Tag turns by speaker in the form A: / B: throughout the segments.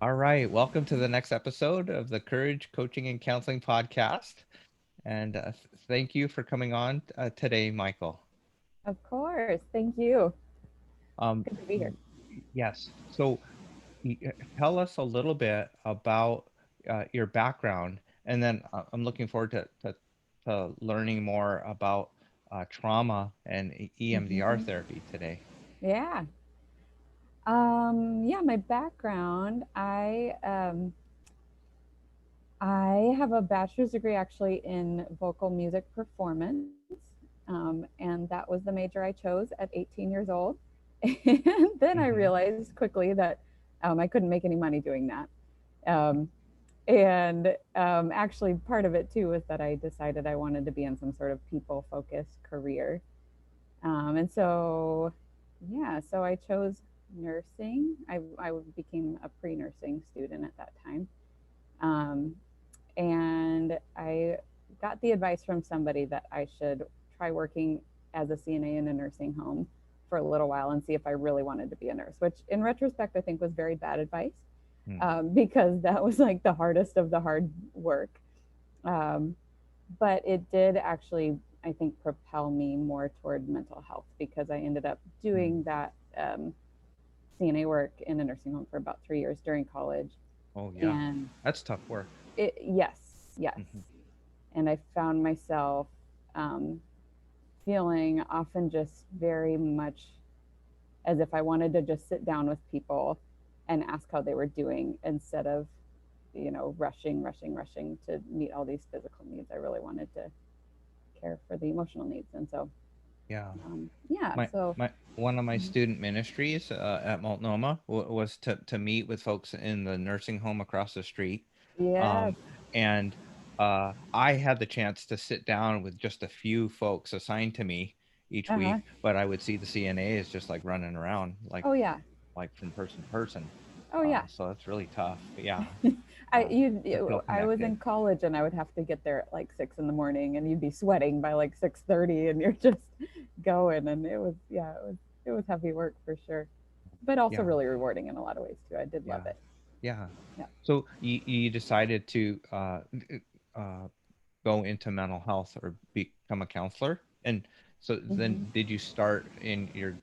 A: All right, welcome to the next episode of the Courage Coaching and Counseling Podcast. And thank you for coming on today, Michael.
B: Of course. Thank you.
A: Um,
B: Good to be here.
A: yes, so tell us a little bit about your background, and then I'm looking forward to learning more about trauma and EMDR
B: Hmm.
A: therapy today.
B: Yeah. Yeah, my background, I have a bachelor's degree actually in vocal music performance. And that was the major I chose at 18 years old. And then I
A: Hmm.
B: realized quickly that I couldn't make any money doing that. Um, and actually, part of it too was that I decided I wanted to be in some sort of people focused career. And so, yeah, so I chose nursing. I became a pre nursing student at that time. Um, and I got the advice from somebody that I should try working as a CNA in a nursing home for a little while and see if I really wanted to be a nurse, which in retrospect, I think was very bad advice, because that was like the hardest of the hard work. Um, but it did actually, I think, propel me more toward mental health because I ended up doing that CNA work in a nursing home for about 3 years during college.
A: Oh, yeah,
B: And
A: that's tough work.
B: yes, yes.
A: Hmm.
B: And I found myself um, feeling often just very much as if I wanted to just sit down with people and ask how they were doing instead of, rushing to meet all these physical needs. I really wanted to care for the emotional needs. And so,
A: Yeah.
B: yeah,
A: My
B: so,
A: my one of my
B: mhm.
A: student ministries at Multnomah was to meet with folks in the nursing home across the street,
B: Yes.
A: um, and I had the chance to sit down with just a few folks assigned to me each
B: Uh-huh.
A: week, but I would see the CNAs just like running around
B: Oh, yeah.
A: like from person to person.
B: Oh, yeah.
A: So that's really tough. Yeah,
B: I
A: to feel
B: I was in
A: connected.
B: college and I would have to get there at like 6 in the morning, and you'd be sweating by like 6:30, and you're just going, and it was heavy work for sure, but also
A: Yeah,
B: really rewarding in a lot of ways too. I did love
A: yeah,
B: it.
A: yeah.
B: Yeah.
A: So you decided to uh, go into mental health or become a counselor? And so then
B: Hmm.
A: did you start in your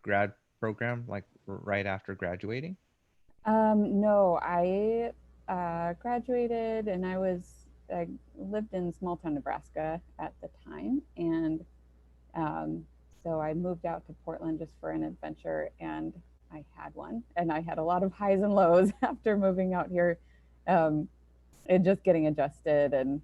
A: grad program like right after graduating?
B: No, I graduated and I lived in small town Nebraska at the time, and Um, so I moved out to Portland just for an adventure, and I had one, and I had a lot of highs and lows after moving out here, um, and just getting adjusted, and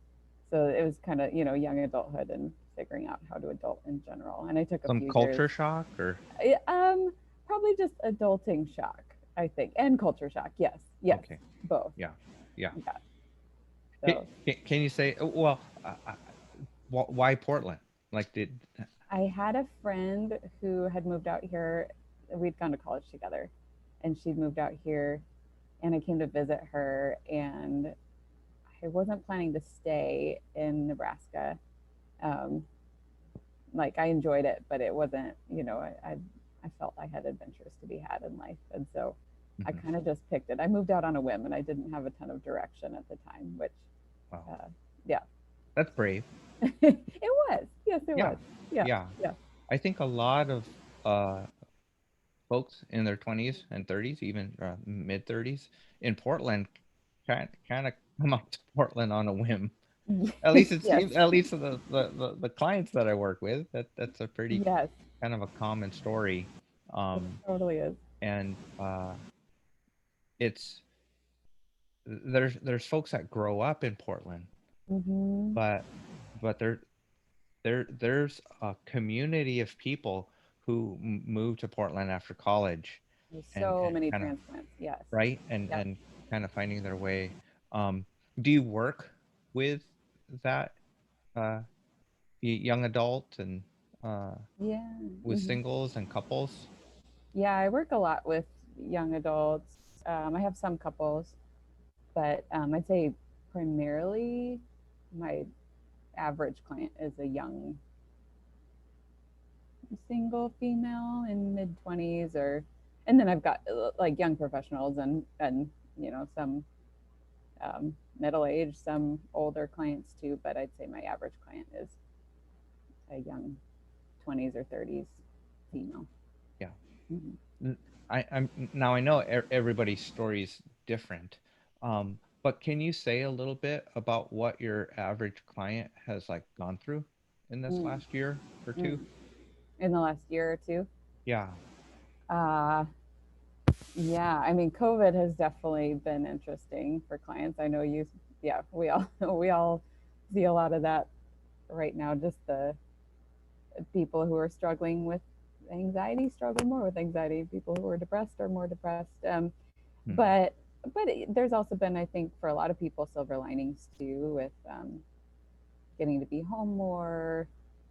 B: so it was kind of young adulthood and figuring out how to adult in general. And I took a
A: Some
B: few years,
A: culture shock or
B: I- um, probably just adulting shock, I think, and culture shock. Yes, yes,
A: okay.
B: both.
A: Yeah. Yeah.
B: Yeah.
A: Can,
B: So
A: can you say well why Portland? Like did
B: I had a friend who had moved out here. We'd gone to college together, and she'd moved out here, and I came to visit her, and I wasn't planning to stay in Nebraska. Um, like I enjoyed it, but it wasn't, I felt I had adventures to be had in life. And so I
A: Mhm.
B: kind of just picked it. I moved out on a whim and I didn't have a ton of direction at the time, which,
A: Wow.
B: uh, yeah,
A: That's brave.
B: it was. Yes, it
A: Yeah.
B: was. Yeah.
A: Yeah.
B: Yeah.
A: I think a lot of uh folks in their 20s and 30s, even mid 30s in Portland, kind of come up to Portland on a whim. At least it
B: Yes.
A: seems, at least the clients that I work with, that's a pretty
B: Yes.
A: kind of a common story.
B: It
A: Um,
B: totally is.
A: and it's there's folks that grow up in Portland,
B: Mm-hmm.
A: but but there's a community of people who move to Portland after college
B: There's
A: and
B: so many
A: kind of
B: transplants. Yes.
A: right
B: Yep.
A: and kind of finding their way. Do you work with that uh, young adult and uh,
B: Yeah.
A: with
B: Hmm.
A: singles and couples?
B: Yeah. I work a lot with young adults. I have some couples, but I'd say primarily my average client is a young single female in mid 20s, or and then I've got like young professionals and some middle age, some older clients too, but I'd say my average client is a young 20s or 30s female.
A: Yeah.
B: Mm-hmm.
A: I'm now I know everybody's story is different, but can you say a little bit about what your average client has like gone through in this
B: Mm.
A: last year or two?
B: Mm. In the last year or two.
A: Yeah.
B: Uh, yeah, I mean, COVID has definitely been interesting for clients. I know yeah, we all we all see a lot of that right now. Just the people who are struggling with anxiety struggle more with anxiety. People who are depressed are more depressed.
A: Hmm.
B: But there's also been, I think, for a lot of people, silver linings too, with getting to be home more,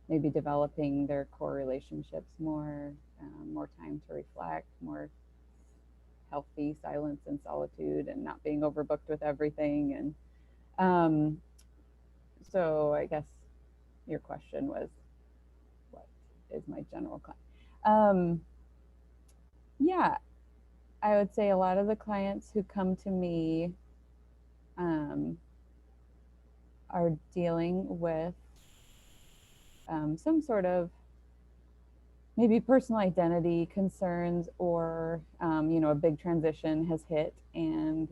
B: maybe developing their core relationships more, more time to reflect, more healthy silence and solitude, and not being overbooked with everything. And um, so I guess your question was, what is my general client? Yeah, I would say a lot of the clients who come to me um, are dealing with some sort of maybe personal identity concerns, or a big transition has hit, and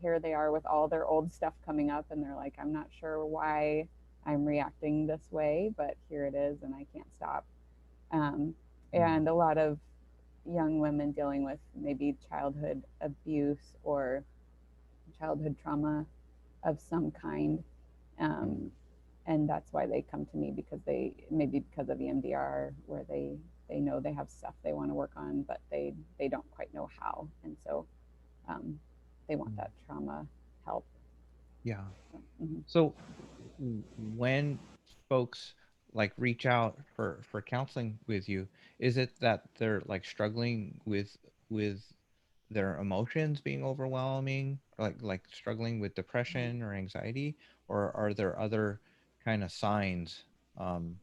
B: here they are with all their old stuff coming up, and they're like, I'm not sure why I'm reacting this way, but here it is, and I can't stop. um,
A: Hmm.
B: and a lot of young women dealing with maybe childhood abuse or childhood trauma of some kind.
A: Hmm.
B: Um, and that's why they come to me, because maybe because of EMDR, where they know they have stuff they want to work on, but they don't quite know how, and so um, they want
A: Hmm.
B: that trauma help.
A: Yeah.
B: So, mm-hmm.
A: So when folks like reach out for counseling with you, is it that they're like struggling with their emotions being overwhelming, like struggling with depression or anxiety, or are there other kind of signs? Um,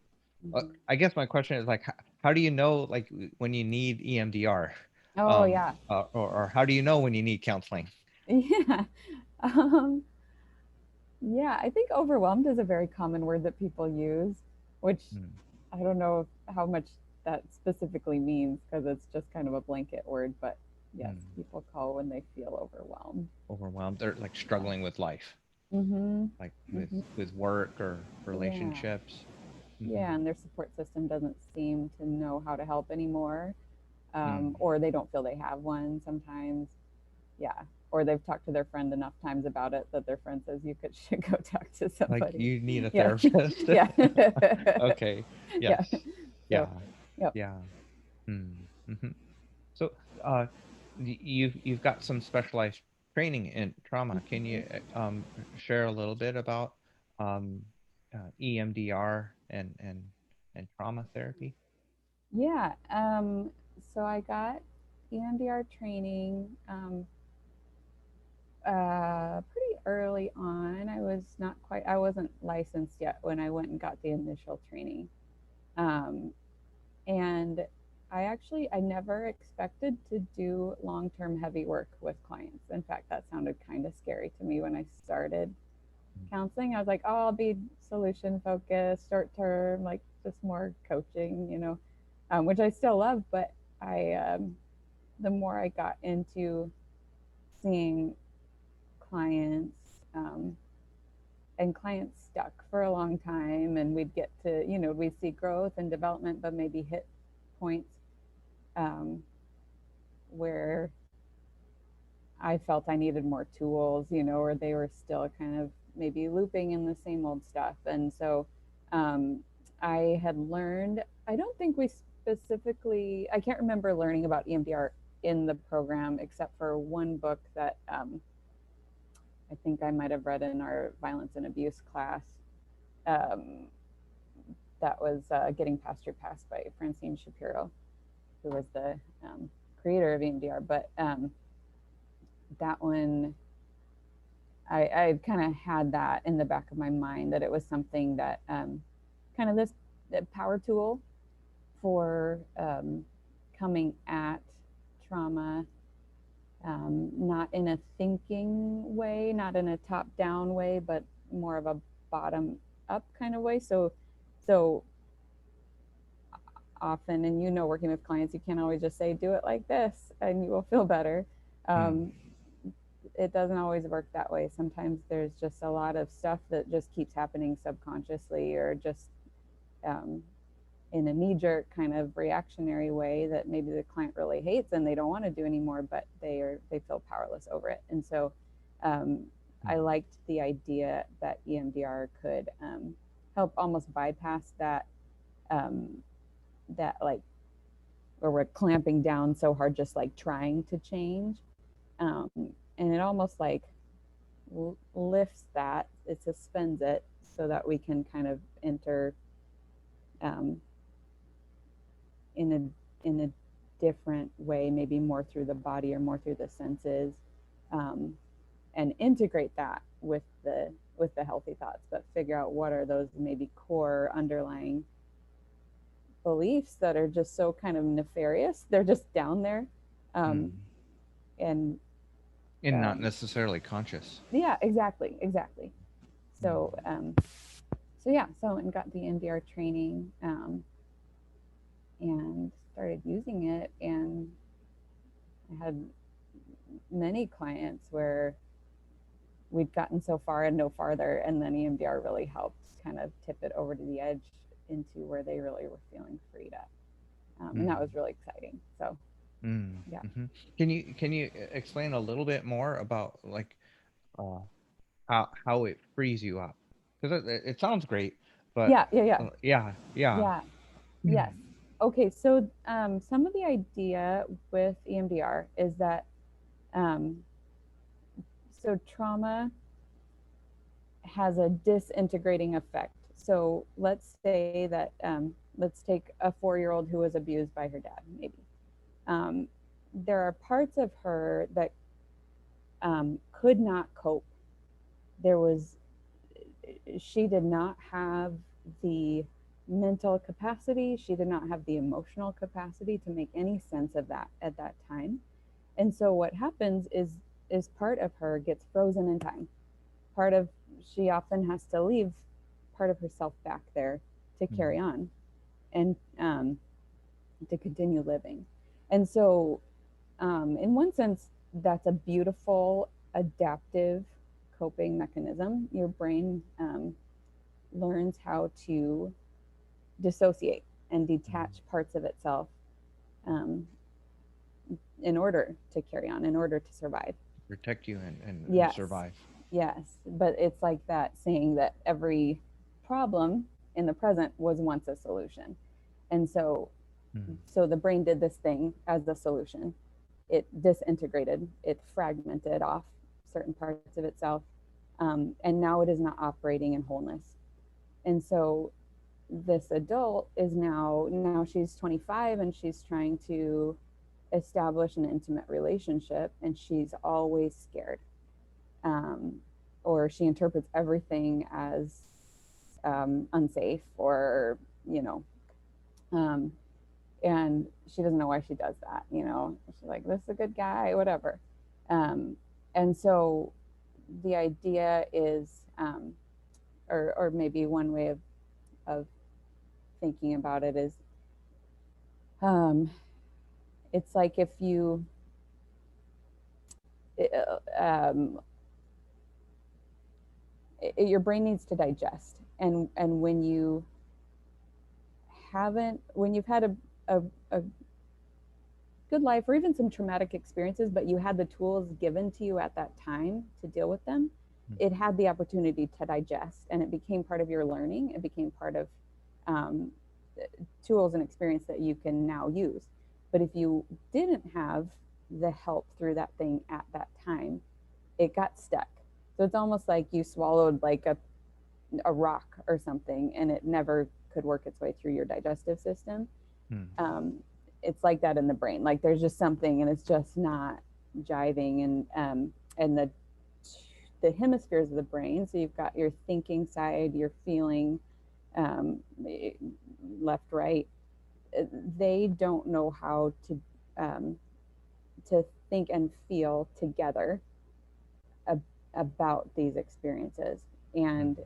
B: Mm-hmm.
A: I guess my question is like, how do you know like when you need EMDR,
B: Oh yeah,
A: or how do you know when you need counseling?
B: yeah. um, Yeah, I think overwhelmed is a very common word that people use, which
A: Hmm.
B: I don't know how much that specifically means, because it's just kind of a blanket word. But yes,
A: Hmm.
B: people call when they feel overwhelmed.
A: Overwhelmed, they're like
B: Yeah.
A: struggling with life,
B: Mm-hmm.
A: like
B: Mm-hmm.
A: with work or
B: Yeah.
A: relationships. Hmm.
B: Yeah, and their support system doesn't seem to know how to help anymore,
A: Hmm.
B: or they don't feel they have one sometimes. Yeah, or they've talked to their friend enough times about it that their friend says you should go talk to
A: Like
B: somebody.
A: you need a
B: Yeah,
A: therapist.
B: yeah,
A: Okay.
B: yeah.
A: Yes.
B: So,
A: Yeah.
B: yep.
A: Yeah. Hmm. Hmm. So, uh, you've got some specialized training in trauma. Can you share a little bit about um, EMDR and trauma therapy?
B: Yeah. So I got EMDR training pretty early on. I wasn't licensed yet when I went and got the initial training. Um, and I never expected to do long term heavy work with clients. In fact, that sounded kind of scary to me when I started counseling. I was like, oh, I'll be solution focused, short term, like just more coaching, which I still love. But the more I got into seeing clients, um, and clients stuck for a long time, and we'd get to, we'd see growth and development, but maybe hit points um, where I felt I needed more tools, or they were still kind of maybe looping in the same old stuff. And so um, I had learned, I don't think we specifically, I can't remember learning about EMDR in the program, except for one book that I think I might have read in our violence and abuse class. Um, that was Getting Past Your Past by Francine Shapiro, who was the creator of EMDR. But that one, I kind of had that in the back of my mind, that it was something that kind of this power tool for coming at trauma not in a thinking way, not in a top down way, but more of a bottom up kind of way. So often, and working with clients, you can't always just say, do it like this and you will feel better.
A: Mm.
B: Um, it doesn't always work that way. Sometimes there's just a lot of stuff that just keeps happening subconsciously, or just um, in a knee-jerk kind of reactionary way that maybe the client really hates and they don't want to do anymore, but they feel powerless over it. And so um, I liked the idea that EMDR could help almost bypass that, um, that like where we're clamping down so hard, just like trying to change. And it almost like lifts that, it suspends it so that we can kind of enter um, in a different way, maybe more through the body or more through the senses, um, and integrate that with the healthy thoughts, but figure out what are those maybe core underlying beliefs that are just so kind of nefarious. They're just down there,
A: Mm.
B: um, and
A: And not necessarily conscious.
B: yeah, exactly.
A: Mm.
B: So so yeah, so I went and got the EMDR training, and started using it, and I had many clients where we'd gotten so far and no farther, and then EMDR really helped kind of tip it over to the edge into where they really were feeling freed up, and that was really exciting. So
A: Mm.
B: yeah,
A: Hmm. Can you explain a little bit more about like uh, how it frees you up? Because it sounds great, but
B: yeah,
A: yeah.
B: yeah, yes. Okay, so some of the idea with EMDR is that um, so trauma has a disintegrating effect. So let's say that let's take a 4-year-old who was abused by her dad, maybe. Um, there are parts of her that could not cope. There was, she did not have the mental capacity, she did not have the emotional capacity to make any sense of that at that time. And so what happens is part of her gets frozen in time. Part of, she often has to leave part of herself back there to carry on, and to continue living. And so in one sense, that's a beautiful adaptive coping mechanism. Your brain learns how to dissociate and detach parts of itself, um, in order to carry on, in order to survive.
A: Protect you and
B: Yes,
A: survive.
B: yes. But it's like that saying that every problem in the present was once a solution. And so the brain did this thing as a solution. It disintegrated, it fragmented off certain parts of itself, and now it is not operating in wholeness. And so this adult is now she's 25 and she's trying to establish an intimate relationship, and she's always scared, um, or she interprets everything as unsafe, or you know um, and she doesn't know why she does that. She's like, this is a good guy, whatever. um, and so the idea is, or maybe one way of thinking about it is, um, it's like if you um, your brain needs to digest, and when you've had a good life, or even some traumatic experiences, but you had the tools given to you at that time to deal with them, it had the opportunity to digest, and it became part of your learning. It became part of um, tools and experience that you can now use. But if you didn't have the help through that thing at that time, it got stuck. So it's almost like you swallowed like a rock or something, and it never could work its way through your digestive system. Um, it's like that in the brain. Like there's just something, and it's just not jiving. And the hemispheres of the brain. So you've got your thinking side, your feeling, um, left, right. They don't know how to to think and feel together about these experiences. And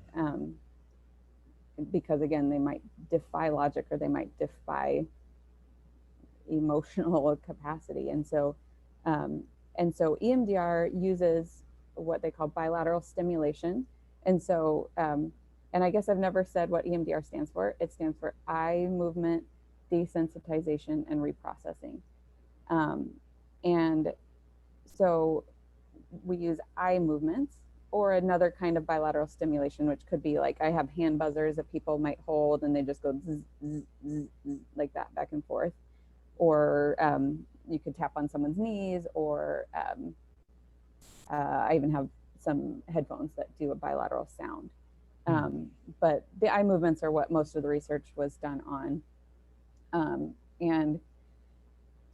B: because again, they might defy logic or they might defy emotional capacity. And so EMDR uses what they call bilateral stimulation. And I guess I've never said what EMDR stands for. It stands for eye movement desensitization and reprocessing. And so we use eye movements or another kind of bilateral stimulation, which could be like I have hand buzzers that people might hold and they just go zzz, zzz, zzz, zzz, like that back and forth. Or you could tap on someone's knees, or I even have some headphones that do a bilateral sound. But the eye movements are what most of the research was done on. And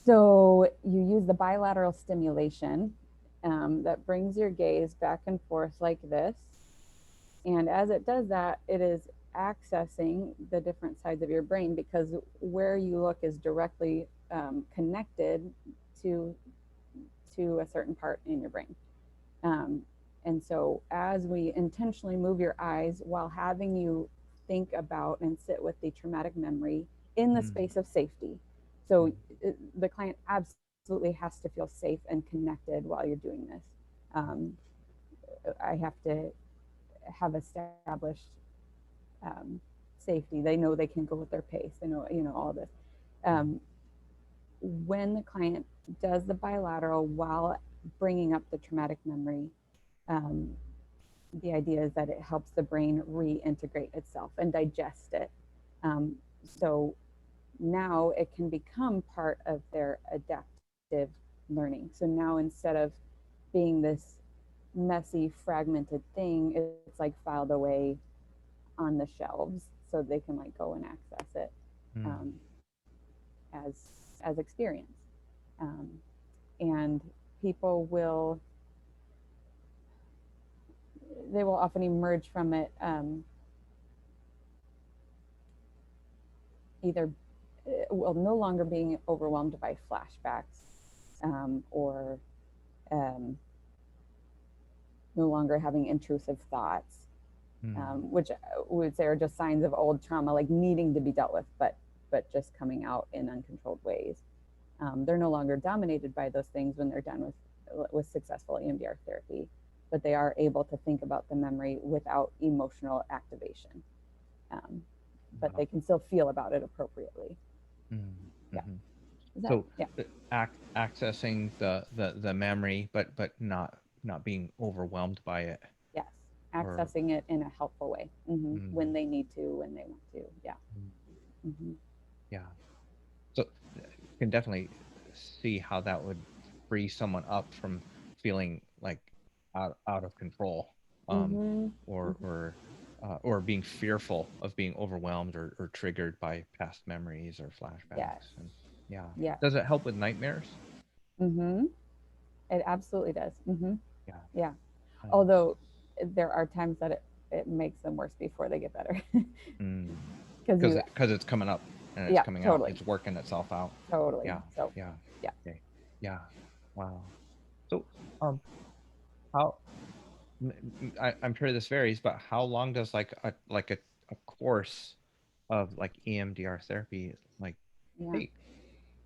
B: so you use the bilateral stimulation that brings your gaze back and forth like this. And as it does that, it is accessing the different sides of your brain, because where you look is directly connected to a certain part in your brain. And so as we intentionally move your eyes while having you think about and sit with the traumatic memory in the space of safety. So the client absolutely has to feel safe and connected while you're doing this. I have to have established safety. They know they can go with their pace. They know, all this. When the client does the bilateral while bringing up the traumatic memory, the idea is that it helps the brain reintegrate itself and digest it. So now it can become part of their adaptive learning. So now instead of being this messy, fragmented thing, it's like filed away on the shelves so they can like go and access it as experience. And people will often emerge from it either no longer being overwhelmed by flashbacks, or no longer having intrusive thoughts, which we would say are just signs of old trauma, like needing to be dealt with, but just coming out in uncontrolled ways. They're no longer dominated by those things when they're done with successful EMDR therapy, but they are able to think about the memory without emotional activation. But they can still feel about it appropriately. Yeah.
A: So accessing the memory, but not being overwhelmed by it.
B: Yes, accessing it in a helpful way, when they need to, when they want to. Yeah.
A: Yeah. So you can definitely see how that would free someone up from feeling like out of control, or being fearful of being overwhelmed or triggered by past memories or flashbacks.
B: Yes.
A: And
B: Yeah.
A: Does it help with nightmares?
B: It absolutely does.
A: Yeah.
B: Although there are times that it makes them worse before they get better.
A: Because it's coming up and it's coming
B: totally.
A: out. It's working itself out.
B: Totally.
A: Yeah.
B: So
A: Yeah.
B: yeah.
A: Okay. Yeah. Wow. So, how I'm sure this varies, but how long does like a course of like EMDR therapy like take?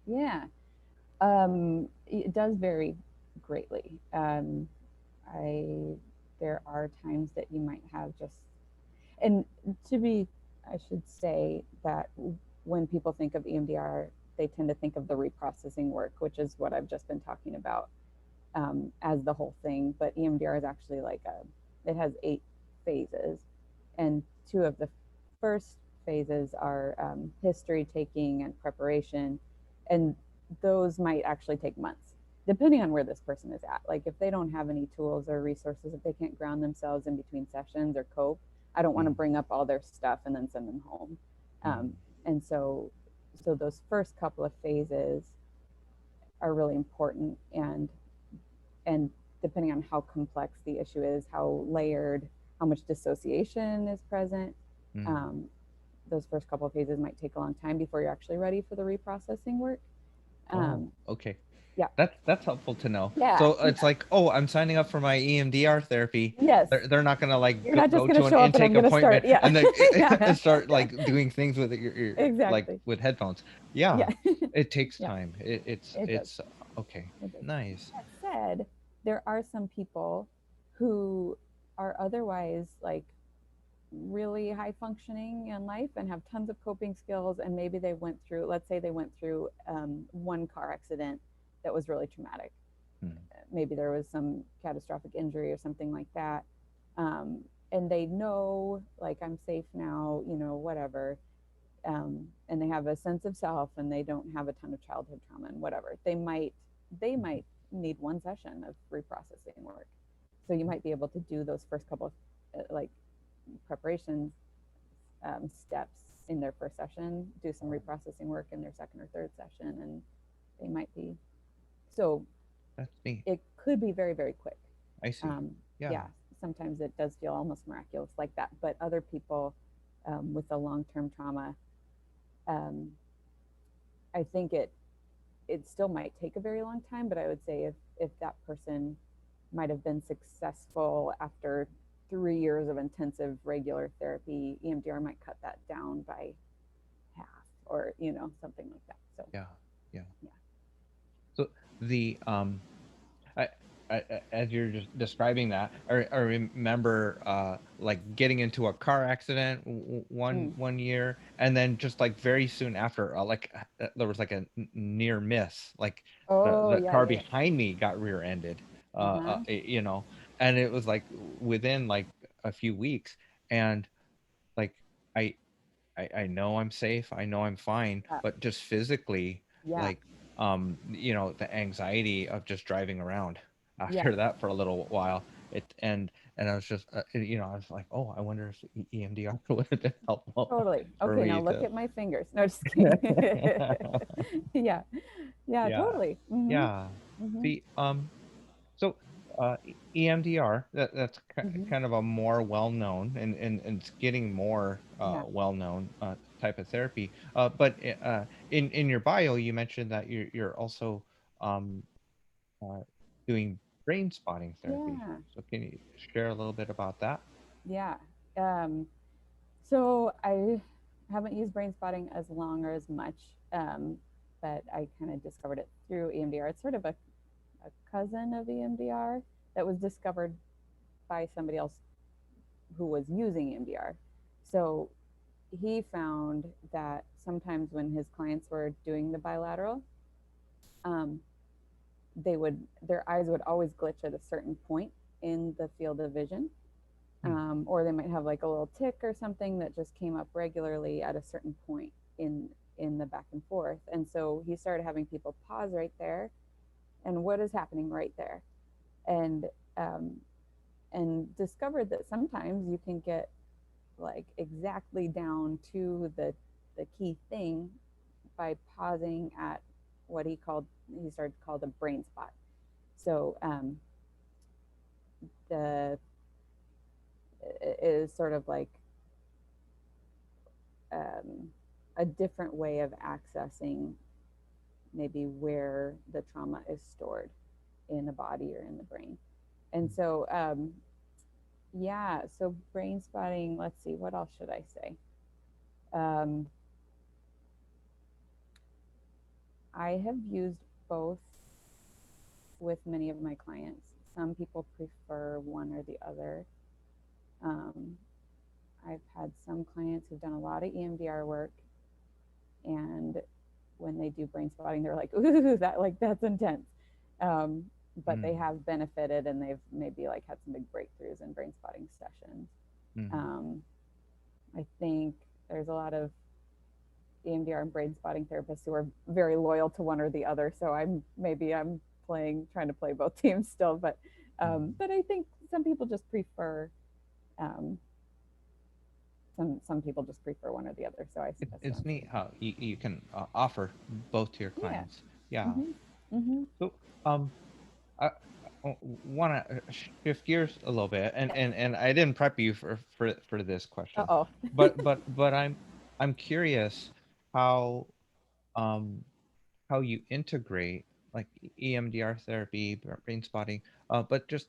B: Yeah. It does vary greatly. There are times that you might have just, and I should say that when people think of EMDR, they tend to think of the reprocessing work, which is what I've just been talking about, as the whole thing. But EMDR is actually it has 8 phases, and 2 of the first phases are history taking and preparation, and those might actually take months, depending on where this person is at. Like if they don't have any tools or resources, if they can't ground themselves in between sessions or cope, I don't want to bring up all their stuff and then send them home. And so those first couple of phases are really important, and depending on how complex the issue is, how layered, how much dissociation is present, those first couple of phases might take a long time before you're actually ready for the reprocessing work.
A: Okay.
B: Yeah.
A: That's helpful to know.
B: Yeah.
A: So it's
B: Yeah.
A: like, oh, I'm signing up for my EMDR therapy.
B: Yes.
A: They're not gonna like
B: You're not just
A: go
B: going to
A: to an
B: show up and I'm
A: intake
B: going to start.
A: appointment
B: Yeah.
A: and then
B: Yeah.
A: and start like doing things with your like
B: Exactly.
A: with headphones. Yeah,
B: Yeah.
A: it takes
B: Yeah.
A: time.
B: It does.
A: It's okay.
B: It does.
A: Nice.
B: That said, there are some people who are otherwise like really high functioning in life and have tons of coping skills, and maybe they went through, let's say they went through one car accident that was really traumatic.
A: Hmm.
B: Maybe there was some catastrophic injury or something like that, and they know, like, I'm safe now, whatever. And they have a sense of self, and they don't have a ton of childhood trauma and whatever. They might need one session of reprocessing work. So you might be able to do those first couple of like preparation steps in their first session, do some reprocessing work in their second or third session, and they might be. So
A: That's neat.
B: it could be very, very quick.
A: I see. Yeah.
B: Yeah, sometimes it does feel almost miraculous like that. But other people with the long-term trauma, um, I think it still might take a very long time. But I would say if that person might have been successful after 3 years of intensive regular therapy, EMDR might cut that down by half, or something like that. So
A: Yeah. Yeah.
B: yeah.
A: So the I, as you're just describing that, I remember like getting into a car accident one year, and then just like very soon after, there was like a near miss, like
B: Oh
A: the
B: yeah,
A: car
B: yeah.
A: behind me got rear-ended,
B: Uh-huh.
A: and it was like within like a few weeks, and like I I know I'm safe, I know I'm fine,
B: Yeah.
A: but just physically,
B: Yeah.
A: like, the anxiety of just driving around
B: Yeah.
A: after that for a little while, and I was just, I was like, oh, I wonder if EMDR would have been helpful
B: Totally.
A: for
B: Okay, now
A: me
B: look
A: to.
B: at my fingers. No, just kidding. Yeah. Yeah,
A: Yeah,
B: totally. Mhm.
A: yeah.
B: Mhm.
A: The So, EMDR, that's
B: Mhm.
A: kind of a more well-known, and it's getting more
B: Yeah.
A: well-known type of therapy. But in your bio, you mentioned that you're also um, uh, doing brain spotting therapy.
B: Yeah.
A: So can you share a little bit about that?
B: Yeah. Um, so I haven't used brain spotting as long or as much, but I kind of discovered it through EMDR. It's sort of a cousin of EMDR that was discovered by somebody else who was using EMDR. So he found that sometimes when his clients were doing the bilateral, um, their eyes would always glitch at a certain point in the field of vision,
A: Hmm.
B: or they might have like a little tick or something that just came up regularly at a certain point in the back and forth. And so he started having people pause right there, and what is happening right there, and um, and discovered that sometimes you can get like exactly down to the key thing by pausing at what he started to call the brain spot. So the it is sort of like um, a different way of accessing maybe where the trauma is stored in the body or in the brain. And so yeah, so brain spotting, let's see, what else should I say? um, I have used both with many of my clients. Some people prefer one or the other. um, I've had some clients who've done a lot of EMDR work, and when they do brain spotting, they're like, "Ooh, that's intense." Um, but they
A: Mm,
B: have benefited, and they've maybe like had some big breakthroughs in brain spotting sessions.
A: mm,
B: Um, I think there's a lot of EMDR and brain spotting therapists who are very loyal to one or the other. So I'm trying to play both teams still,
A: mm.
B: but I think some people just prefer um, some people just prefer one or the other. So I that's what
A: It's
B: I'm
A: neat
B: saying.
A: how you can offer both to your
B: Yeah.
A: clients. Yeah.
B: Mm-hmm. Mm-hmm.
A: So, um, I want to shift gears a little bit,
B: Yeah.
A: and I didn't prep you for this
B: Uh
A: question,
B: oh.
A: but I'm curious how um how you integrate like EMDR therapy, brain spotting, but just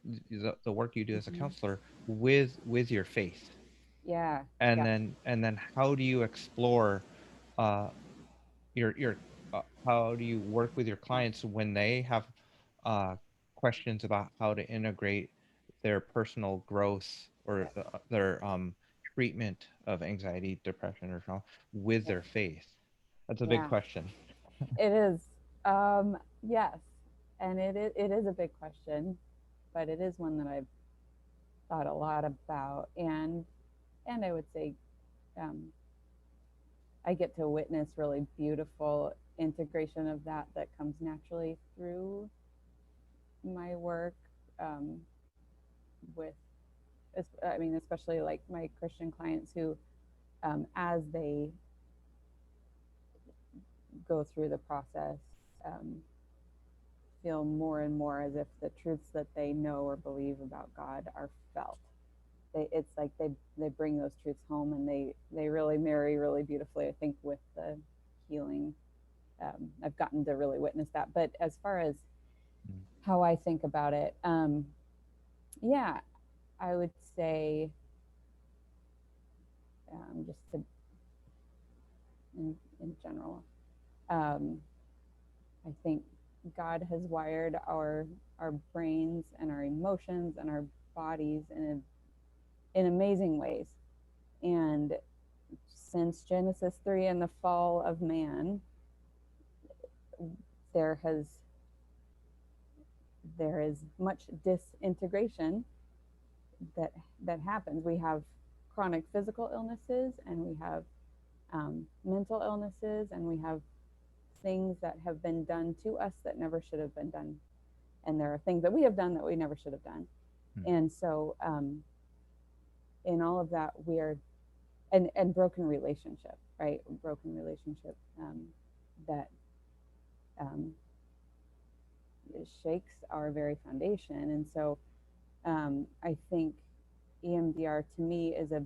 A: the work you do as a
B: Mm-hmm.
A: counselor with your faith,
B: Yeah.
A: and
B: Yeah.
A: then how do you explore uh, your how do you work with your clients when they have uh, questions about how to integrate their personal growth or their treatment of anxiety, depression, or trauma with
B: Yeah.
A: their faith? That's a big
B: Yeah.
A: question.
B: It is. Yes. And it is a big question, but it is one that I've thought a lot about. And I would say um, I get to witness really beautiful integration of that comes naturally through my work um, with, I mean, especially like my Christian clients who, as they go through the process, um, feel more and more as if the truths that they know or believe about God are felt. It's like they bring those truths home, and they really marry really beautifully, I think, with the healing. I've gotten to really witness that. But as far as
A: Mm.
B: how I think about it, yeah, I would say just to, in general, um, I think God has wired our brains and our emotions and our bodies in amazing ways. And since Genesis 3 and the fall of man, there has there is much disintegration that that happens. We have chronic physical illnesses, and we have mental illnesses, and we have things that have been done to us that never should have been done, and there are things that we have done that we never should have done.
A: Mm.
B: And so, in all of that, we're and broken relationship, right? Broken relationship that um, shakes our very foundation. And so, I think EMDR to me is a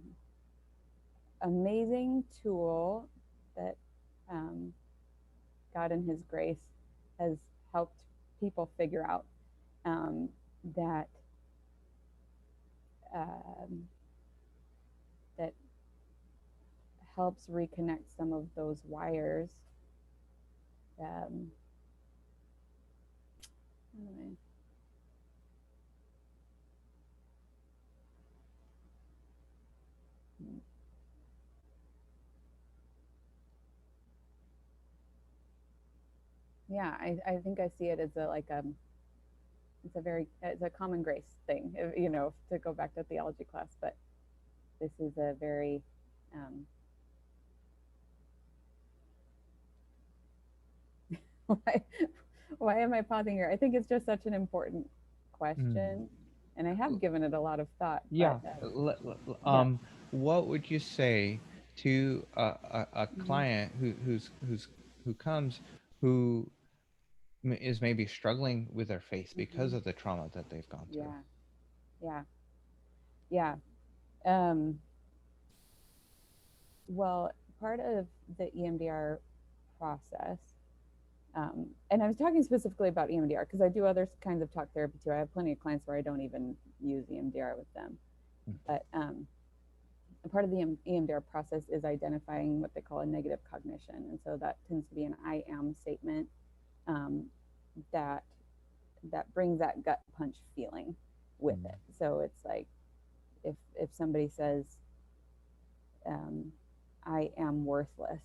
B: amazing tool that um, God in His grace has helped people figure out um, that um, that helps reconnect some of those wires. Um, yeah, I think I see it as a like it's a common grace thing, you know, to go back to theology class. But this is a very um, why why am I pausing here? I think it's just such an important
A: Mm.
B: question, and I have given it a lot of thought. But
A: Yeah.
B: yeah,
A: What would you say to a
B: mm-hmm.
A: client who comes who is maybe struggling with their faith because
B: Mm-hmm.
A: of the trauma that they've gone through?
B: Yeah, yeah, yeah. Um, well, part of the EMDR process, and I was talking specifically about EMDR because I do other kinds of talk therapy too. I have plenty of clients where I don't even use EMDR with them.
A: Mm.
B: But a part of the EMDR process is identifying what they call a negative cognition. And so that tends to be an I am statement um, that that brings that gut punch feeling with
A: Mm.
B: it. So it's like if somebody says, um, I am worthless,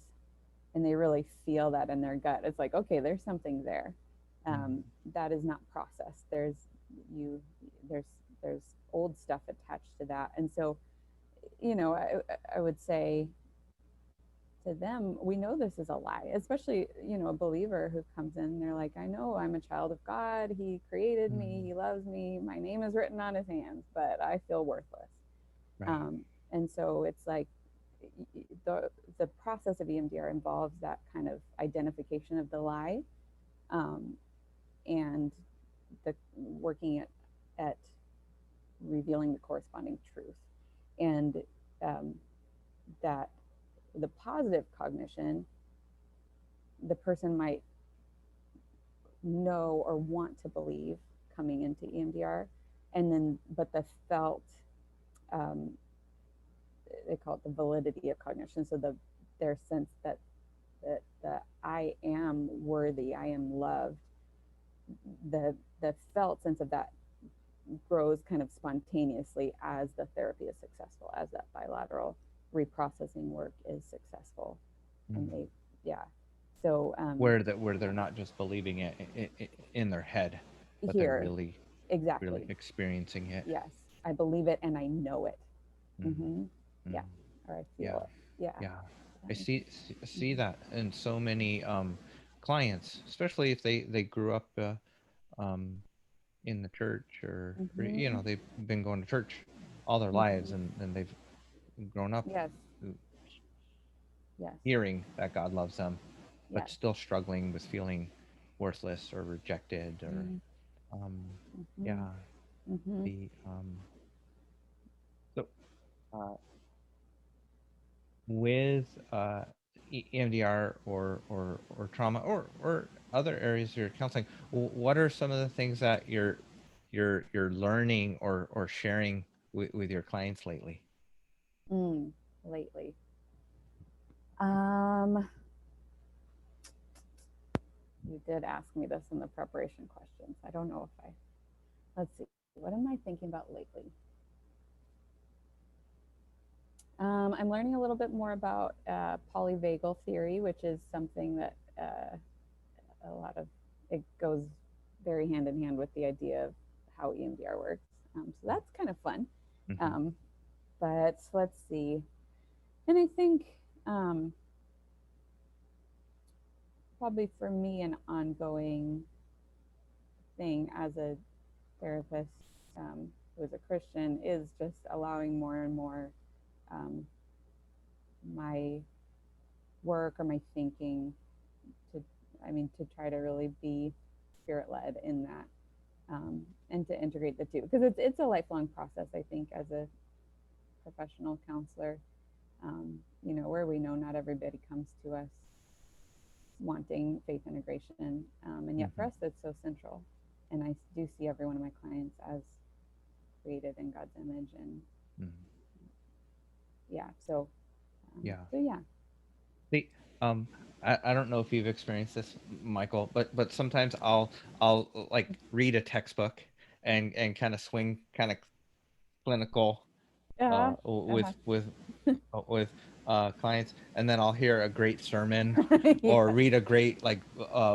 B: and they really feel that in their gut, it's like, okay, there's something there
A: Mm.
B: that is not processed. You there's there's old stuff attached to that. And so, you know, I would say to them, we know this is a lie, especially, you know, a believer who comes in, they're like, I know I'm a child of God. He created me.
A: Mm.
B: He loves me. My name is written on his hands, but I feel worthless.
A: Right.
B: And so it's like the process of EMDR involves that kind of identification of the lie um, and the working at revealing the corresponding truth. And um, that the positive cognition, the person might know or want to believe coming into EMDR. And then, but the felt, um, they call it the validity of cognition. So their sense that the I am worthy, I am loved, the felt sense of that grows kind of spontaneously as the therapy is successful, as that bilateral reprocessing work is successful. And
A: Mm.
B: they, yeah. So
A: Where they're not just believing it in their head, but they're
B: here,
A: really
B: exactly.
A: experiencing it.
B: Yes, I believe it and I know it.
A: Mm.
B: Mm-hmm. Yeah,
A: Mm.
B: or I
A: Yeah.
B: feel it. Yeah.
A: Yeah. I
B: Um,
A: see that in so many clients, especially if they grew up um in the church, or you
B: mm-hmm.
A: know, they've been going to church all their lives,
B: Mm-hmm.
A: and they've grown up
B: Yes. Yes.
A: hearing that God loves them, but
B: Yes.
A: still struggling with feeling worthless or rejected, or um
B: Mm-hmm.
A: yeah,
B: Mm-hmm.
A: the so uh with EMDR, or trauma, or other areas of your counseling, what are some of the things that you're learning or sharing with your clients lately?
B: Lately. Um, you did ask me this in the preparation questions. I don't know if I, let's see, what am I thinking about lately? I'm learning a little bit more about polyvagal theory, which is something that a lot of it goes very hand in hand with the idea of how EMDR works. So that's kind of fun.
A: Mm-hmm.
B: Um, but let's see. And I think probably for me, an ongoing thing as a therapist who is a Christian is just allowing more and more um, my work or my thinking to, I mean, to try to really be spirit led in that, and to integrate the two, because it's a lifelong process. I think as a professional counselor, where we know not everybody comes to us wanting faith integration, and yet for
A: Mm-hmm.
B: us that's so central. And I do see every one of my clients as created in God's image, and
A: Mm-hmm.
B: yeah, so
A: Yeah.
B: so yeah.
A: See, um, I don't know if you've experienced this, Michael, but sometimes I'll like read a textbook and kind of swing kind of clinical
B: Uh-huh. Uh-huh.
A: with clients, and then I'll hear a great sermon
B: Yeah.
A: or read a great like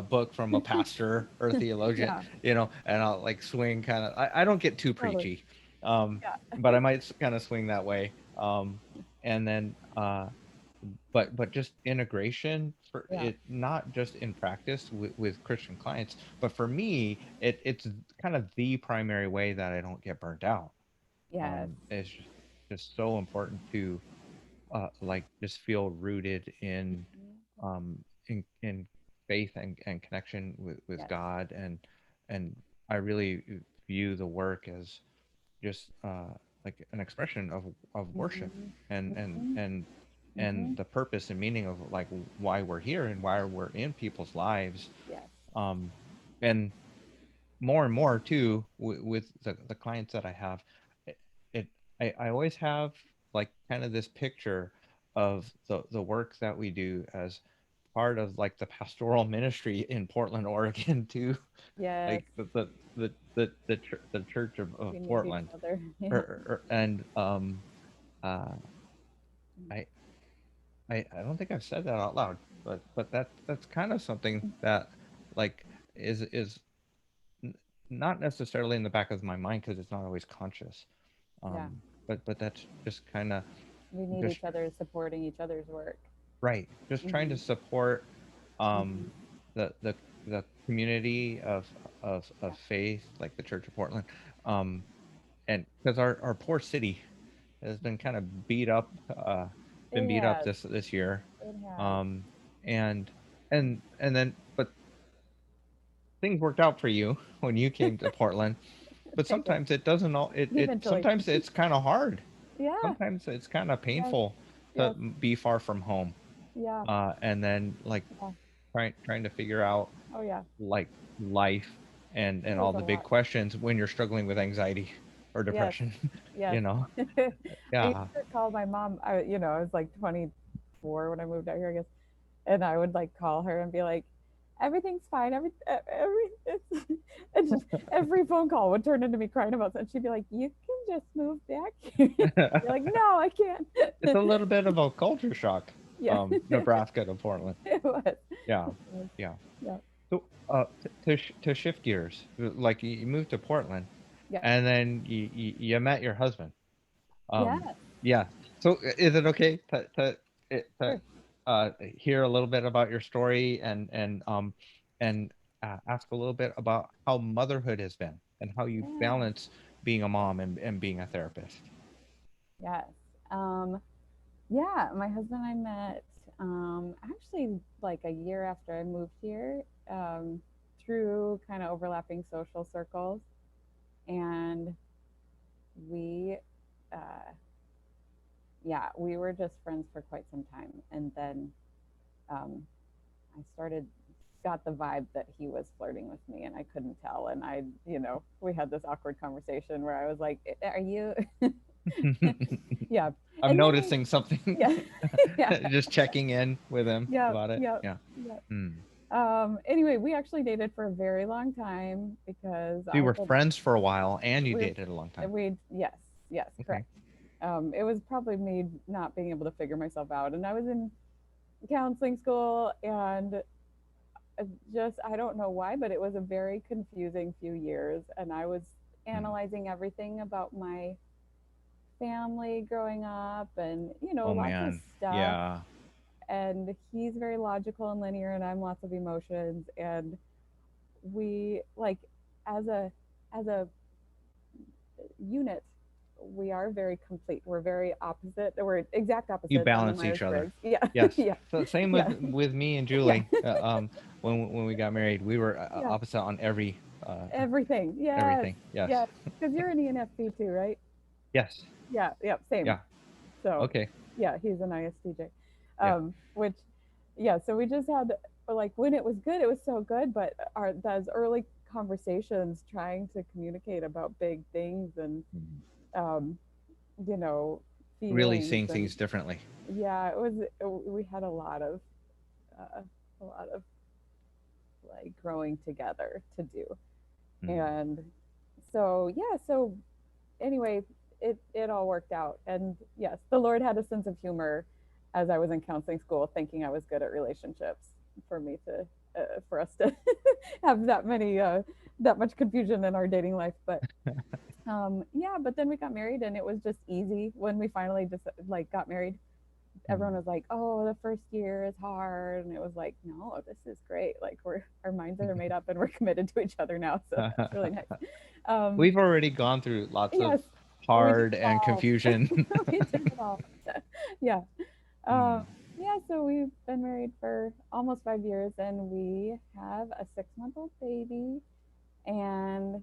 A: book from a pastor or a theologian,
B: Yeah,
A: you know, and I'll like swing kind of. I don't get too
B: totally.
A: preachy,
B: Yeah.
A: but I might kind of swing that way. And then but just integration for
B: Yeah.
A: it, not just in practice with Christian clients, but for me, it's kind of the primary way that I don't get burnt out.
B: Yes.
A: It's just so important to like just feel rooted in faith and connection with
B: Yes.
A: God, and I really view the work as just like an expression of worship,
B: Mm-hmm.
A: and and
B: Mm-hmm.
A: and
B: Mm-hmm.
A: and the purpose and meaning of like why we're here and why we're in people's lives.
B: Yes.
A: um and more and more too, with the clients that I have, it, it I always have like kind of this picture of the work that we do as part of like the pastoral ministry in Portland, Oregon too,
B: Yes.
A: like the church of
B: We need each
A: Portland,
B: other. Yeah.
A: and uh I, I don't think I've said that out loud, but that's kind of something that like is n- not necessarily in the back of my mind because it's not always conscious.
B: Yeah.
A: But that's just kind of
B: We need
A: just
B: each other supporting each other's work.
A: right. Just trying to
B: Mm-hmm.
A: support
B: Mm-hmm.
A: um, the community of
B: Yeah.
A: faith, like the Church of Portland, um, and because our poor city has been kind of
B: It
A: beat up
B: has.
A: this year,
B: It has.
A: um, and and then but things worked out for you when you came to Portland, but
B: Thank God.
A: sometimes it doesn't all it
B: Eventually.
A: sometimes it's kind of hard.
B: Yeah.
A: Sometimes it's kind of
B: Yes.
A: painful to
B: Yes.
A: be far from home,
B: Yeah.
A: and then like
B: Yeah.
A: trying to figure out.
B: Oh yeah,
A: like life
B: it
A: and
B: was
A: all
B: a
A: the big
B: lot.
A: questions when you're struggling with anxiety or
B: Yes,
A: depression.
B: yes.
A: You know?
B: I used
A: Yeah.
B: to call my mom. I was like 24 when I moved out here, I guess, and I would like call her and be like, "Everything's fine. It's, and every phone call would turn into me crying about something. She'd be like, "You can just move back here." You're like, "No, I can't."
A: It's a little bit of a culture shock
B: Yeah,
A: from Nebraska to Portland.
B: it was.
A: Yeah.
B: It was.
A: Yeah.
B: Yeah,
A: So, to shift gears, like you moved to Portland,
B: yeah,
A: and then you met your husband.
B: yes,
A: Yeah. So, is it okay to
B: sure,
A: hear a little bit about your story and ask a little bit about how motherhood has been and how you
B: yeah,
A: balance being a mom and being a therapist?
B: yes. Um, yeah, my husband and I met actually like a year after I moved here, through kind of overlapping social circles, and we uh, yeah, we were just friends for quite some time, and then um, I started got the vibe that he was flirting with me, and I couldn't tell, and we had this awkward conversation where I was like, "Are you?" Yeah,
A: I'm
B: and then we,
A: noticing something.
B: yeah, yeah,
A: Just checking in with him
B: yeah,
A: about it.
B: yeah,
A: Yeah.
B: yeah.
A: Mm.
B: Anyway, we actually dated for a very long time because
A: So you
B: I
A: were
B: had
A: friends for a while and you
B: we
A: dated a long time.
B: we yes, yes,
A: Okay.
B: correct. It was probably me not being able to figure myself out, and I was in counseling school, and just I don't know why, but it was a very confusing few years, and I was
A: Mm.
B: analyzing everything about my family growing up, and
A: Oh
B: lots of
A: man.
B: stuff.
A: Yeah.
B: And he's very logical and linear, and I'm lots of emotions, and we like as a unit, we are very complete. We're very opposite. We're exact
A: You
B: opposites on the
A: balance each
B: Myers
A: other.
B: Briggs. Yeah,
A: Yes.
B: yeah,
A: So same
B: yeah,
A: with me and
B: yeah,
A: Julie. When we got married, we were
B: yeah.
A: opposite on
B: Everything. Yes,
A: everything. Yes.
B: yes. Because you're an ENFP too, right?
A: Yes.
B: Yeah, yeah, same.
A: Yeah.
B: So,
A: Okay.
B: yeah, he's an ISTJ.
A: Yeah.
B: Which, yeah. So we just had like when it was good, it was so good. But those early conversations, trying to communicate about big things and
A: Mhm.
B: um, you know,
A: Really
B: feelings,
A: seeing
B: and
A: things differently.
B: yeah, we had uh, a lot of like growing together to do,
A: Mm.
B: and so yeah, so anyway, it all worked out, and yes, the Lord had a sense of humor as I was in counseling school, thinking I was good at relationships, for me to for us to have that much confusion in our dating life, but yeah, but then we got married, and it was just easy when we finally just like got married. Everyone
A: Mm.
B: was like, "Oh, the first year is hard," and it was like, "No, this is great. Like our minds are made up, and we're committed to each other now." So that's really nice. Um,
A: We've already gone through lots of
B: yes, we did
A: hard
B: it
A: and
B: all.
A: confusion.
B: We did it all. Yeah. Um,
A: Mm.
B: yeah. So we've been married for almost 5 years, and we have a 6-month-old baby, and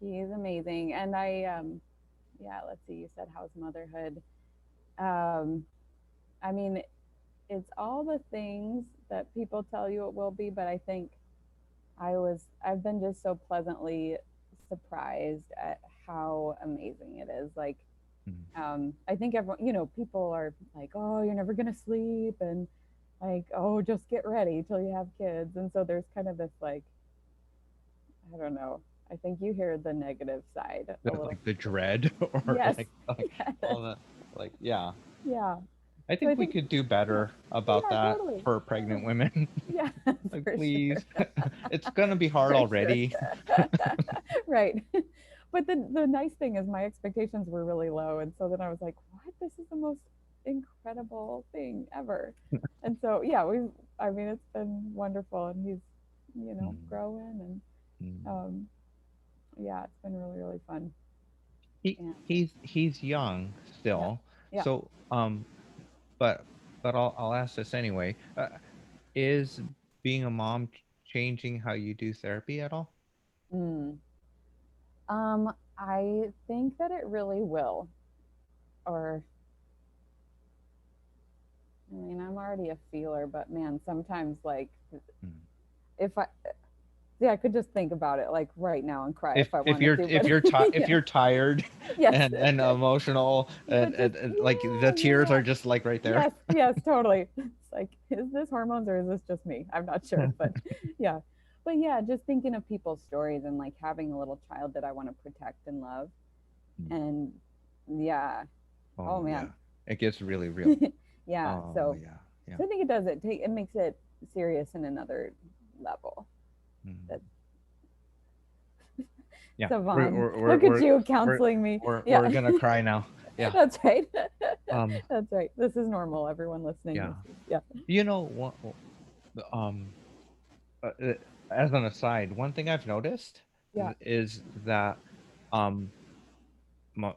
B: he's amazing. And yeah. Let's see. You said how's motherhood? Um, I mean, it's all the things that people tell you it will be, but I think I've been just so pleasantly surprised at how amazing it is. Like,
A: Mm.
B: I think everyone, people are like, "Oh, you're never gonna sleep," and like, "Oh, just get ready till you have kids." And so there's kind of this like, I don't know. I think you hear the negative side a little.
A: Like the dread or
B: Yes,
A: like
B: yes,
A: all the like yeah.
B: yeah.
A: I
B: So I
A: think we
B: think,
A: could do
B: yeah,
A: better about
B: yeah,
A: that
B: totally,
A: for
B: totally.
A: pregnant women.
B: Yeah,
A: Like
B: for sure.
A: please. It's gonna be hard
B: For sure.
A: already.
B: Right. But the nice thing is my expectations were really low. And so then I was like, what? This is the most incredible thing ever. And so, yeah, I mean, it's been wonderful. And he's,
A: Mm.
B: growing. And
A: Mm.
B: um, yeah, it's been really, really fun. And
A: He's young
B: yeah,
A: still.
B: yeah.
A: So but I'll ask this anyway. Is being a mom changing how you do therapy at all?
B: Mm. I think that it really will. Or, I mean, I'm already a feeler, but man, sometimes like
A: Mm.
B: if I See, I could just think about it like right now and cry if I
A: if
B: wanted
A: you're
B: to,
A: if
B: but
A: you're if
B: yeah,
A: you're tired
B: yes.
A: and emotional
B: But just,
A: and like the
B: yeah,
A: tears
B: yeah.
A: are just like right there.
B: Yes, yes, totally. It's like, is this hormones or is this just me? I'm not sure, but yeah. But yeah, just thinking of people's stories and like having a little child that I want to protect and love. And yeah, oh
A: Oh
B: man.
A: yeah, it gets really real.
B: Yeah,
A: Oh
B: so
A: yeah, yeah.
B: so I think it does it makes it serious in another level.
A: Mhm.
B: That
A: Yeah,
B: Savon, look at you
A: we're
B: counseling me.
A: we're
B: Yeah.
A: gonna cry now. Yeah.
B: That's right.
A: Um.
B: That's right. This is normal. Everyone listening,
A: Yeah.
B: this is, yeah.
A: You know what? Um. uh, uh, as an aside, one thing I've noticed
B: Yeah.
A: is that um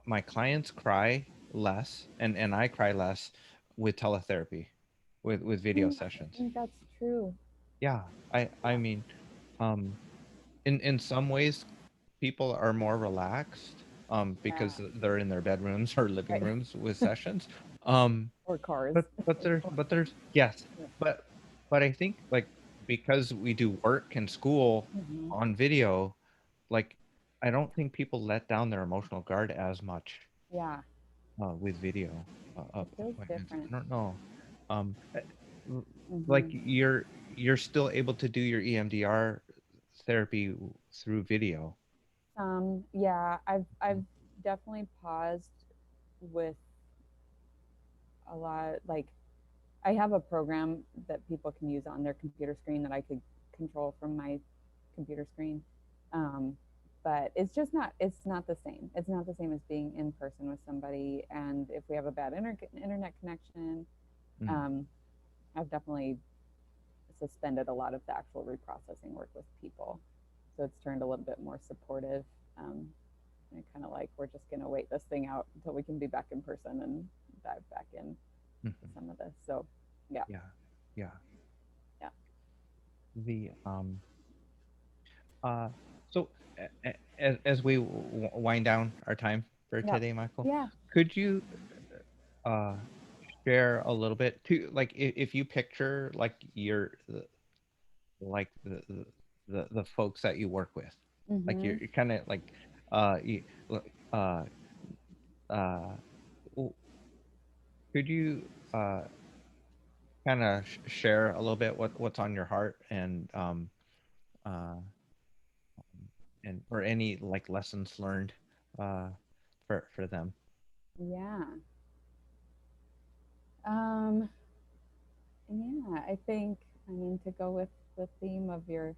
A: my clients cry less, and I cry less with teletherapy, with video
B: I
A: sessions.
B: think that's true.
A: Yeah. I mean, um, in some ways, people are more relaxed
B: Yeah.
A: because they're in their bedrooms or living
B: Right.
A: rooms with sessions. Um,
B: Or cars.
A: but there's yes,
B: Yeah.
A: but but I think like because we do work and school
B: Hmm.
A: on video, like I don't think people let down their emotional guard as much
B: Yeah.
A: with video
B: It feels
A: appointments.
B: different.
A: I don't know. Um, l- like
B: Hmm.
A: you're still able to do your EMDR therapy through video.
B: Yeah, I've definitely paused with a lot. Like, I have a program that people can use on their computer screen that I could control from my computer screen. Um, but it's just not, it's not the same. It's not the same as being in person with somebody. And if we have a bad internet connection,
A: Mm,
B: um, I've definitely suspended a lot of the actual reprocessing work with people. So it's turned a little bit more supportive. Um, and kind of like, we're just going to wait this thing out until we can be back in person and dive back in to
A: mhm.
B: some of this. So, yeah,
A: Yeah, yeah.
B: yeah,
A: The uh, so as we wind down our time for
B: yeah,
A: today, Michael,
B: yeah.
A: could you uh share a little bit to like if you picture like like the folks that you work with, like
B: Mm-hmm.
A: you're kind of like you uh uh w- could you kind of share a little bit what's on your heart uh and or any like lessons learned uh for them.
B: Yeah. Um, yeah, I think, I mean, to go with the theme of your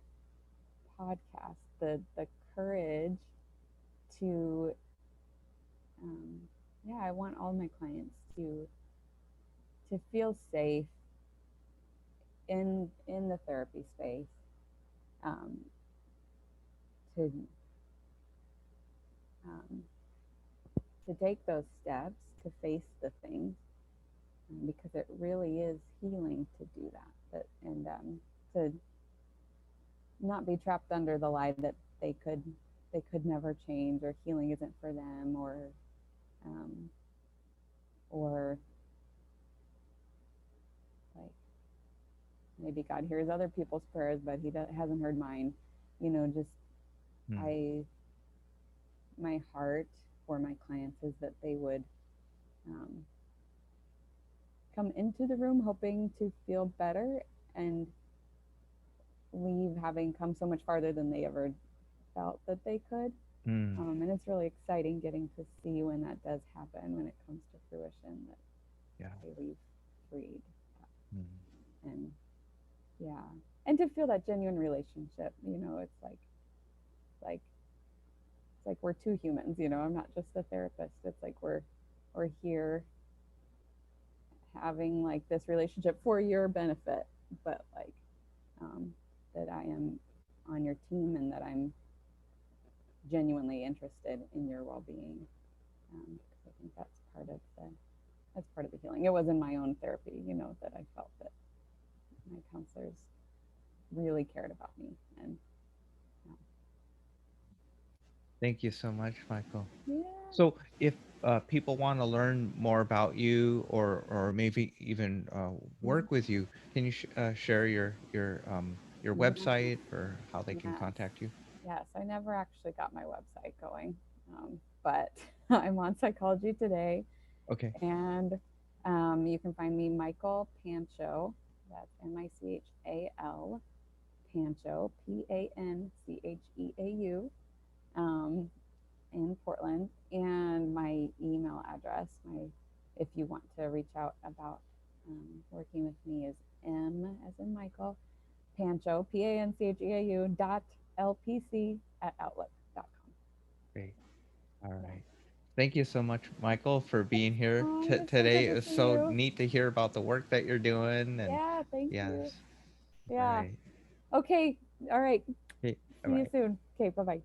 B: podcast, the courage to, um, yeah, I want all my clients to feel safe in the therapy space, um, to um, to take those steps to face the things, because it really is healing to do that. And to not be trapped under the lie that they could never change, or healing isn't for them, um, or like maybe God hears other people's prayers, but hasn't heard mine. Just
A: Mm,
B: I my heart for my clients is that they would, um, come into the room hoping to feel better and leave having come so much farther than they ever felt that they could.
A: mm,
B: And it's really exciting getting to see when that does happen, when it comes to fruition, that
A: yeah.
B: they leave freed.
A: Mm,
B: And yeah, and to feel that genuine relationship, like it's like we're two humans. I'm not just a therapist. It's like we're here having like this relationship for your benefit, but like, um, that I am on your team and that I'm genuinely interested in your well-being. I think that's part of the healing. It was in my own therapy, that I felt that my counselors really cared about me. And
A: thank you so much, Michael.
B: yeah,
A: So if people want to learn more about you or maybe even
B: mhm.
A: work with you, can you share your your
B: Yeah.
A: website or how they can
B: Yes.
A: contact you?
B: Yes. I never actually got my website going, but I'm on Psychology Today,
A: Okay.
B: and you can find me Michal Pancheau. That's Michal Pancheau, Pancheau, in Portland, and my email address. My if you want to reach out about working with me is M as in Michael Pancheau, Pancheau dot LPC at outlook.com.
A: Great. All
B: Yeah.
A: right. Thank you so much, Michael, for being here
B: It's so good
A: today.
B: to
A: It's
B: see
A: so
B: you.
A: neat to hear about the work that you're doing. And
B: Yeah, thank you.
A: yes. All
B: Yeah.
A: right.
B: Okay. All right.
A: Okay.
B: See you
A: Bye-bye.
B: soon. Okay. Bye bye.